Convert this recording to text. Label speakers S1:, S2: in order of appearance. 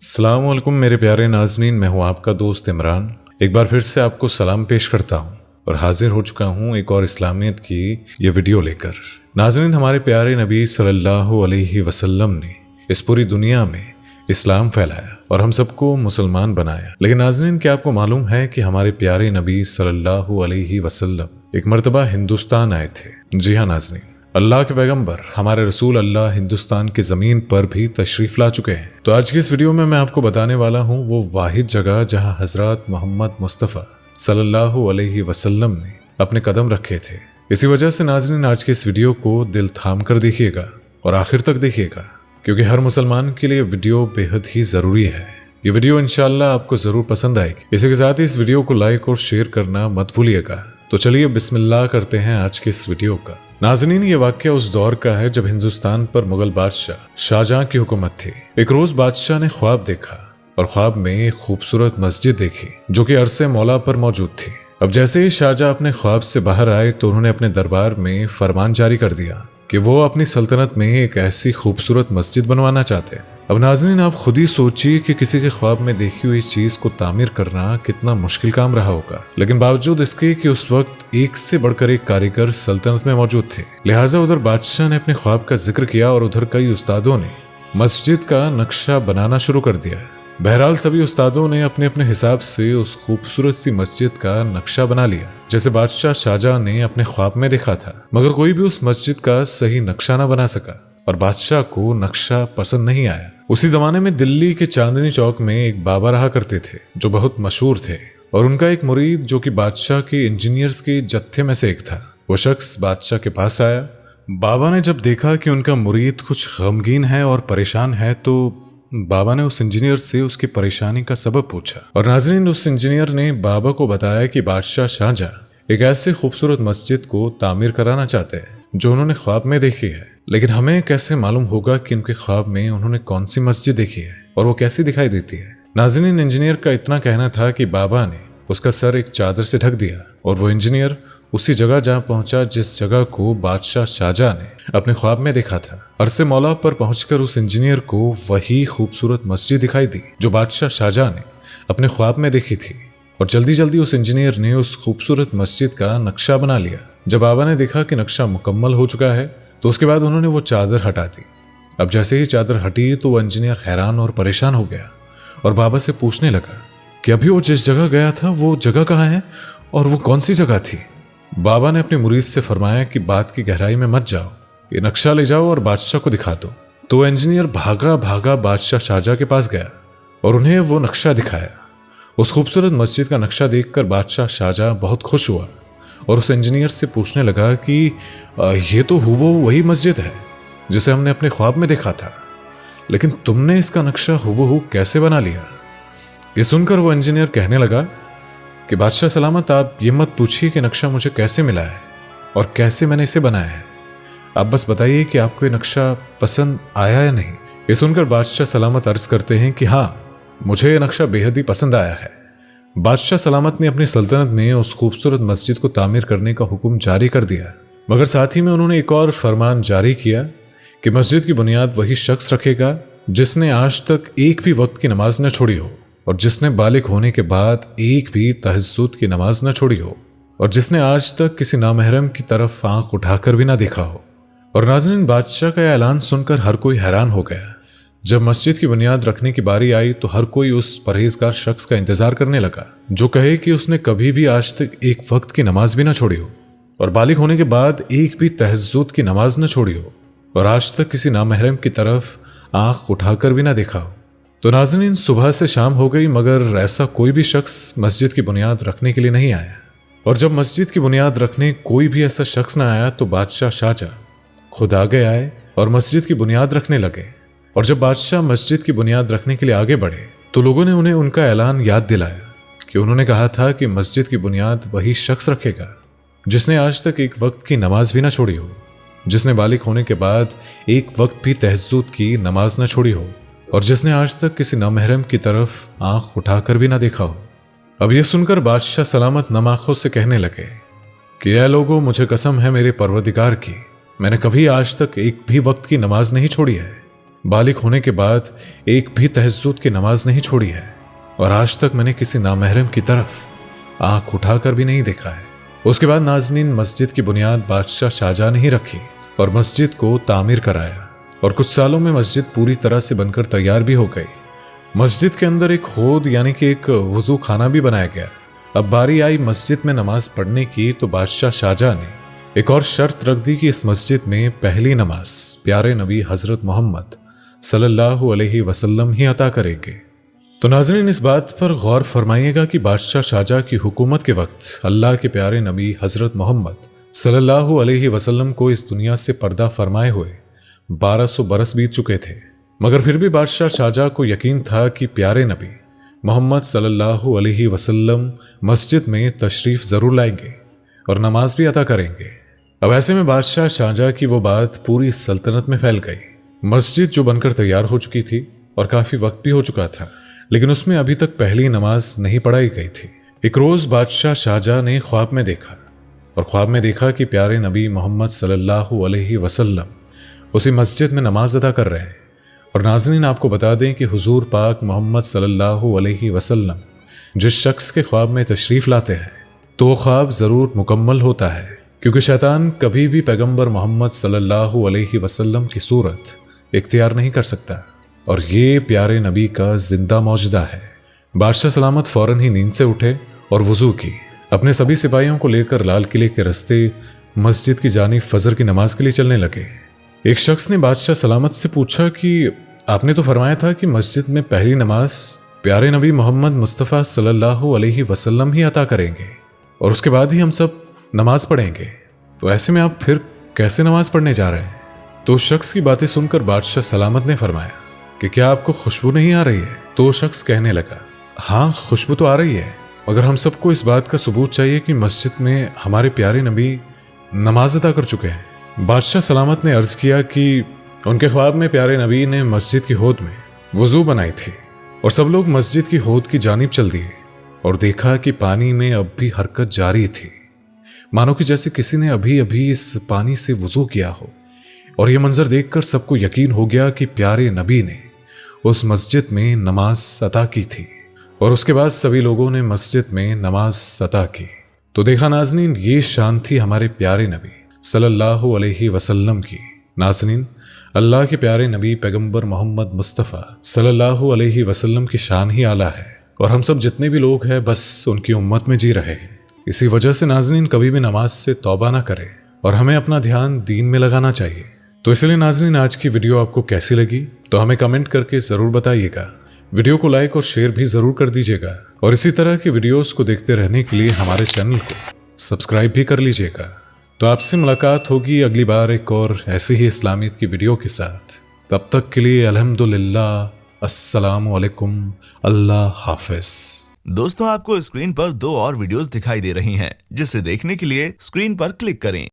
S1: अस्सलाम वालेकुम मेरे प्यारे नाज़रीन, मैं हूं आपका दोस्त इमरान। एक बार फिर से आपको सलाम पेश करता हूं और हाजिर हो चुका हूं एक और इस्लामियत की ये वीडियो लेकर। नाज़रीन, हमारे प्यारे नबी सल्लल्लाहु अलैहि वसल्लम ने इस पूरी दुनिया में इस्लाम फैलाया और हम सबको मुसलमान बनाया। लेकिन नाज़रीन, क्या आपको मालूम है कि हमारे प्यारे नबी सल्लल्लाहु अलैहि वसल्लम एक मर्तबा हिंदुस्तान आए थे? जी हाँ नाज़रीन, अल्लाह के पैगंबर हमारे रसूल अल्लाह हिंदुस्तान की ज़मीन पर भी तशरीफ़ ला चुके हैं। तो आज की इस वीडियो में मैं आपको बताने वाला हूँ वो वाहिद जगह जहाँ हज़रत मोहम्मद मुस्तफ़ा सल्लल्लाहु अलैहि वसल्लम ने अपने कदम रखे थे। इसी वजह से नाज़रीन, आज की इस वीडियो को दिल थाम कर देखिएगा और आखिर तक देखिएगा, क्योंकि हर मुसलमान के लिए वीडियो बेहद ही ज़रूरी है। ये वीडियो इंशाअल्लाह आपको ज़रूर पसंद आएगी। इसी के साथ ही इस वीडियो को लाइक और शेयर करना मत भूलिएगा। तो चलिए बिस्मिल्लाह करते हैं आज की इस वीडियो का। नाज़रीन, ये वाक़या उस दौर का है जब हिंदुस्तान पर मुगल बादशाह शाहजहां की हुकूमत थी। एक रोज बादशाह ने ख्वाब देखा और ख्वाब में एक खूबसूरत मस्जिद देखी जो कि अरसे मौला पर मौजूद थी। अब जैसे ही शाहजहां अपने ख्वाब से बाहर आए तो उन्होंने अपने दरबार में फरमान जारी कर दिया कि वो अपनी सल्तनत में एक ऐसी खूबसूरत मस्जिद बनवाना चाहते हैं। अब नाज़रीन, आप खुद ही सोचिए कि किसी के ख्वाब में देखी हुई चीज को तामीर करना कितना मुश्किल काम रहा होगा। लेकिन बावजूद इसके कि उस वक्त एक से बढ़कर एक कारीगर सल्तनत में मौजूद थे, लिहाजा उधर बादशाह ने अपने ख्वाब का जिक्र किया और उधर कई उस्तादों ने मस्जिद का नक्शा बनाना शुरू कर दिया। बहरहाल सभी उस्तादों ने अपने अपने हिसाब से उस खूबसूरत सी मस्जिद का नक्शा बना लिया जैसे बादशाह शाहजहां ने अपने ख्वाब में देखा था, मगर कोई भी उस मस्जिद का सही नक्शा ना बना सका और बादशाह को नक्शा पसंद नहीं आया। उसी जमाने में दिल्ली के चांदनी चौक में एक बाबा रहा करते थे जो बहुत मशहूर थे, और उनका एक मुरीद जो कि बादशाह के इंजीनियर्स के जत्थे में से एक था, वो शख्स बादशाह के पास आया। बाबा ने जब देखा कि उनका मुरीद कुछ गमगीन है और परेशान है तो बाबा ने उस इंजीनियर से उसकी परेशानी का सबब पूछा। और नाज़रीन, उस इंजीनियर ने बाबा को बताया कि बादशाह शाहजहां एक ऐसे खूबसूरत मस्जिद को तामीर कराना चाहते हैं जो उन्होंने ख्वाब में देखी है, लेकिन हमें कैसे मालूम होगा कि उनके ख्वाब में उन्होंने कौन सी मस्जिद देखी है और वो कैसी दिखाई देती है। नाज़रीन, इंजीनियर का इतना कहना था कि बाबा ने उसका सर एक चादर से ढक दिया और वो इंजीनियर उसी जगह जहाँ पहुंचा जिस जगह को बादशाह शाहजहां ने अपने ख्वाब में देखा था। अरसे मौला पर पहुंचकर उस इंजीनियर को वही खूबसूरत मस्जिद दिखाई दी जो बादशाह शाहजहां ने अपने ख्वाब में देखी थी, और जल्दी जल्दी उस इंजीनियर ने उस खूबसूरत मस्जिद का नक्शा बना लिया। जब बाबा ने देखा कि नक्शा मुकम्मल हो चुका है तो उसके बाद उन्होंने वो चादर हटा दी। अब जैसे ही चादर हटी तो वो इंजीनियर हैरान और परेशान हो गया और बाबा से पूछने लगा कि अभी वो जिस जगह गया था वो जगह कहाँ है और वो कौन सी जगह थी। बाबा ने अपने मुरीद से फरमाया कि बात की गहराई में मत जाओ, ये नक्शा ले जाओ और बादशाह को दिखा दो। तो वो इंजीनियर भागा भागा बादशाह शाहजहां के पास गया और उन्हें वो नक्शा दिखाया। उस खूबसूरत मस्जिद का नक्शा देखकर बादशाह शाहजहां बहुत खुश हुआ और उस इंजीनियर से पूछने लगा कि ये तो हूबहू वही मस्जिद है जिसे हमने अपने ख्वाब में देखा था, लेकिन तुमने इसका नक्शा हूबहू कैसे बना लिया। ये सुनकर वो इंजीनियर कहने लगा कि बादशाह सलामत, आप ये मत पूछिए कि नक्शा मुझे कैसे मिला है और कैसे मैंने इसे बनाया है, आप बस बताइए कि आपको ये नक्शा पसंद आया या नहीं। ये सुनकर बादशाह सलामत अर्ज करते हैं कि हाँ, मुझे ये नक्शा बेहद ही पसंद आया है। बादशाह सलामत ने अपनी सल्तनत में उस खूबसूरत मस्जिद को तामीर करने का हुक्म जारी कर दिया, मगर साथ ही में उन्होंने एक और फरमान जारी किया कि मस्जिद की बुनियाद वही शख्स रखेगा जिसने आज तक एक भी वक्त की नमाज न छोड़ी हो, और जिसने बालिग होने के बाद एक भी तहज्जुद की नमाज न छोड़ी हो, और जिसने आज तक किसी नामहरम की तरफ आंख उठाकर भी ना देखा हो। और नाज़रीन, बादशाह का ऐलान सुनकर हर कोई हैरान हो गया। जब मस्जिद की बुनियाद रखने की बारी आई तो हर कोई उस परहेजगार शख्स का इंतजार करने लगा जो कहे कि उसने कभी भी आज तक एक वक्त की नमाज भी ना छोड़ी हो, और बालिग होने के बाद एक भी तहज्जुद की नमाज न छोड़ी हो, और आज तक किसी नामहरम की तरफ आंख उठाकर भी ना देखा हो। तो नाज़रीन, सुबह से शाम हो गई मगर ऐसा कोई भी शख्स मस्जिद की बुनियाद रखने के लिए नहीं आया। और जब मस्जिद की बुनियाद रखने कोई भी ऐसा शख्स ना आया तो बादशाह शाहजहां खुद आगे आए और मस्जिद की बुनियाद रखने लगे। और जब बादशाह मस्जिद की बुनियाद रखने के लिए आगे बढ़े तो लोगों ने उन्हें उनका ऐलान याद दिलाया कि उन्होंने कहा था कि मस्जिद की बुनियाद वही शख्स रखेगा जिसने आज तक एक वक्त की नमाज भी ना छोड़ी हो, जिसने बालिग होने के बाद एक वक्त भी तहज्जुद की नमाज न छोड़ी हो, और जिसने आज तक किसी नामहरम की तरफ आंख उठाकर भी ना देखा हो। अब यह सुनकर बादशाह सलामत नम आंखों से कहने लगे कि ऐ लोगों, मुझे कसम है मेरे परवरदिगार की, मैंने कभी आज तक एक भी वक्त की नमाज नहीं छोड़ी है। बालिग होने के बाद एक भी तहज्जुद की नमाज नहीं छोड़ी है और आज तक मैंने किसी नामहरम की तरफ आंख उठाकर भी नहीं देखा है। उसके बाद नाज़नीन, मस्जिद की बुनियाद बादशाह शाहजहां ने ही रखी और मस्जिद को तामीर कराया और कुछ सालों में मस्जिद पूरी तरह से बनकर तैयार भी हो गई। मस्जिद के अंदर एक हौद यानी कि एक वजू खाना भी बनाया गया। अब बारी आई मस्जिद में नमाज पढ़ने की तो बादशाह शाहजहां ने एक और शर्त रख दी कि इस मस्जिद में पहली नमाज प्यारे नबी हजरत मोहम्मद सल्लल्लाहु अलैहि वसल्लम ही अता करेंगे। तो नाज़रीन, इस बात पर गौर फरमाइएगा कि बादशाह शाहजहां की हुकूमत के वक्त अल्लाह के प्यारे नबी हजरत मोहम्मद सल्लल्लाहु अलैहि वसल्लम को इस दुनिया से पर्दा फरमाए हुए 1200 बरस बीत चुके थे, मगर फिर भी बादशाह शाहजहां को यकीन था कि प्यारे नबी मोहम्मद सल्लल्लाहु अलैहि वसल्लम मस्जिद में तशरीफ जरूर लाएंगे और नमाज भी अता करेंगे। अब ऐसे में बादशाह शाहजहां की वो बात पूरी सल्तनत में फैल गई। मस्जिद जो बनकर तैयार हो चुकी थी और काफी वक्त भी हो चुका था, लेकिन उसमें अभी तक पहली नमाज नहीं पढ़ाई गई थी। एक रोज बादशाह शाहजहां ने ख्वाब में देखा और ख्वाब में देखा कि प्यारे नबी मोहम्मद सल्लल्लाहु अलैहि वसल्लम उसी मस्जिद में नमाज अदा कर रहे हैं। और नाज़रीन, आपको बता दें कि हुजूर पाक मोहम्मद सल्लल्लाहु अलैहि वसल्लम जिस शख्स के ख्वाब में तशरीफ लाते हैं तो वो ख्वाब ज़रूर मुकम्मल होता है, क्योंकि शैतान कभी भी पैगंबर मोहम्मद सल्लल्लाहु अलैहि वसल्लम की सूरत इख्तियार नहीं कर सकता और ये प्यारे नबी का जिंदा मौजूदा है। बादशाह सलामत फौरन ही नींद से उठे और वुजू की, अपने सभी सिपाहियों को लेकर लाल किले के रास्ते मस्जिद की जानिब फजर की नमाज के लिए चलने लगे। एक शख्स ने बादशाह सलामत से पूछा कि आपने तो फरमाया था कि मस्जिद में पहली नमाज प्यारे नबी मोहम्मद मुस्तफ़ा सल्लल्लाहु अलैहि वसल्लम ही अता करेंगे और उसके बाद ही हम सब नमाज पढ़ेंगे, तो ऐसे में आप फिर कैसे नमाज पढ़ने जा रहे हैं? तो उस शख्स की बातें सुनकर बादशाह सलामत ने फरमाया कि क्या आपको खुशबू नहीं आ रही है? तो वो शख्स कहने लगा, हाँ खुशबू तो आ रही है, मगर हम सबको इस बात का सबूत चाहिए कि मस्जिद में हमारे प्यारे नबी नमाज अदा कर चुके हैं। बादशाह सलामत ने अर्ज किया कि उनके ख्वाब में प्यारे नबी ने मस्जिद की हौद में वजू बनाई थी और सब लोग मस्जिद की हौद की जानिब चल दिए और देखा कि पानी में अब भी हरकत जारी थी, मानो कि जैसे किसी ने अभी अभी इस पानी से वजू किया हो। और यह मंजर देखकर सबको यकीन हो गया कि प्यारे नबी ने उस मस्जिद में नमाज अता की थी और उसके बाद सभी लोगों ने मस्जिद में नमाज अता की। तो देखा नाज़रीन, ये शान थी हमारे प्यारे नबी सल्लल्लाहु अलैहि वसल्लम की। नाज़रीन, अल्लाह के प्यारे नबी पैगंबर मोहम्मद मुस्तफ़ा सल्लल्लाहु अलैहि वसल्लम की शान ही आला है और हम सब जितने भी लोग हैं बस उनकी उम्मत में जी रहे हैं। इसी वजह से नाज़रीन, कभी भी नमाज से तौबा ना करें और हमें अपना ध्यान दीन में लगाना चाहिए। तो इसलिए नाज़रीन, आज की वीडियो आपको कैसी लगी तो हमें कमेंट करके ज़रूर बताइएगा। वीडियो को लाइक और शेयर भी ज़रूर कर दीजिएगा और इसी तरह की वीडियोस को देखते रहने के लिए हमारे चैनल को सब्सक्राइब भी कर लीजिएगा। तो आपसे मुलाकात होगी अगली बार एक और ऐसी ही इस्लामियत की वीडियो के साथ। तब तक के लिए अल्हम्दुलिल्लाह, अस्सलामु अलैकुम, अल्लाह हाफिज।
S2: दोस्तों, आपको स्क्रीन पर 2 और वीडियोस दिखाई दे रही हैं, जिसे देखने के लिए स्क्रीन पर क्लिक करें।